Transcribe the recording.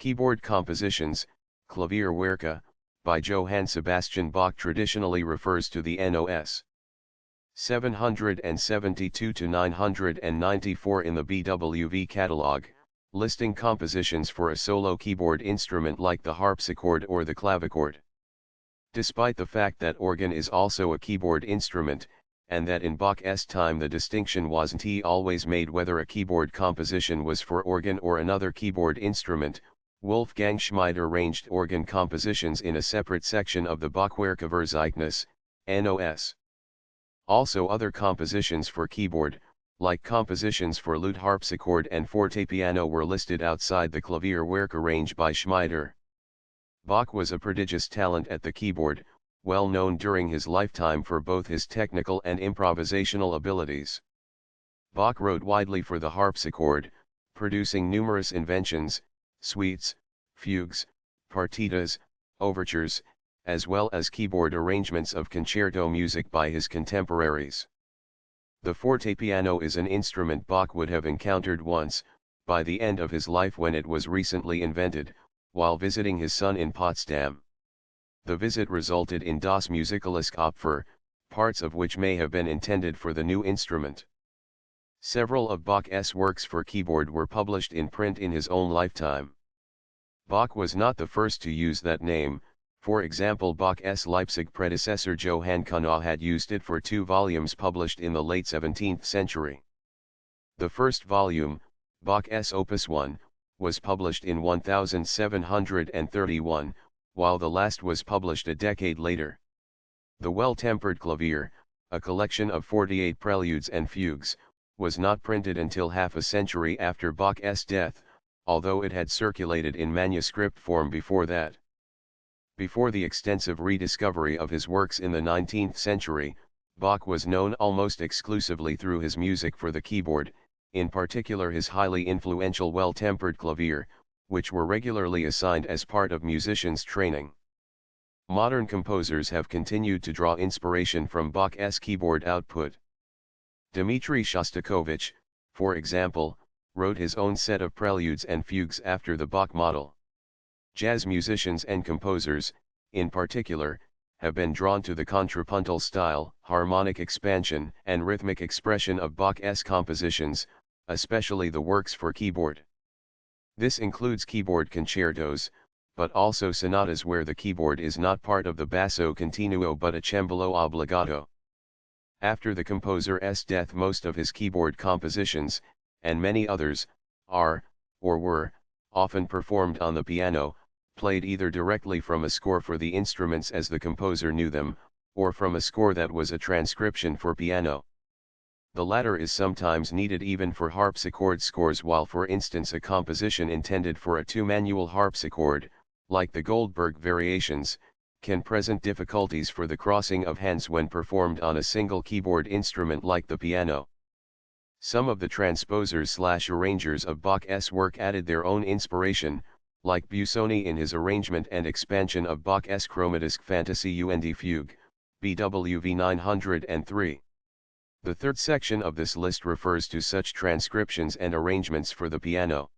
Keyboard compositions, Klavierwerke, by Johann Sebastian Bach traditionally refers to the NOS 772 to 994 in the BWV catalog, listing compositions for a solo keyboard instrument like the harpsichord or the clavichord. Despite the fact that organ is also a keyboard instrument, and that in Bach's time the distinction wasn't always made whether a keyboard composition was for organ or another keyboard instrument, Wolfgang Schmid arranged organ compositions in a separate section of the Bachwerkverzeichnis, NOS. Also other compositions for keyboard, like compositions for lute harpsichord and fortepiano, were listed outside the Klavierwerke range by Schmider. Bach was a prodigious talent at the keyboard, well known during his lifetime for both his technical and improvisational abilities. Bach wrote widely for the harpsichord, producing numerous inventions, suites, fugues, partitas, overtures, as well as keyboard arrangements of concerto music by his contemporaries. The fortepiano is an instrument Bach would have encountered once, by the end of his life when it was recently invented, while visiting his son in Potsdam. The visit resulted in Das Musikalische Opfer, parts of which may have been intended for the new instrument. Several of Bach's works for keyboard were published in print in his own lifetime. Bach was not the first to use that name. For example, Bach's Leipzig predecessor Johann had used it for 2 volumes published in the late 17th century. The first volume, Bach's Opus 1, was published in 1731, while the last was published a decade later. The Well-Tempered Clavier, a collection of 48 preludes and fugues, was not printed until half a century after Bach's death, although it had circulated in manuscript form before that. Before the extensive rediscovery of his works in the 19th century, Bach was known almost exclusively through his music for the keyboard, in particular his highly influential Well-Tempered Clavier, which were regularly assigned as part of musicians' training. Modern composers have continued to draw inspiration from Bach's keyboard output. Dmitri Shostakovich, for example, wrote his own set of preludes and fugues after the Bach model. Jazz musicians and composers, in particular, have been drawn to the contrapuntal style, harmonic expansion, and rhythmic expression of Bach's compositions, especially the works for keyboard. This includes keyboard concertos, but also sonatas where the keyboard is not part of the basso continuo but a cembalo obbligato. After the composer's death, most of his keyboard compositions, and many others, are, or were, often performed on the piano, played either directly from a score for the instruments as the composer knew them, or from a score that was a transcription for piano. The latter is sometimes needed even for harpsichord scores, while for instance a composition intended for a 2-manual harpsichord, like the Goldberg variations, can present difficulties for the crossing of hands when performed on a single keyboard instrument like the piano. Some of the transposers/arrangers of Bach's work added their own inspiration, like Busoni in his arrangement and expansion of Bach's Chromatische Fantasie und Fugue, BWV 903. The third section of this list refers to such transcriptions and arrangements for the piano.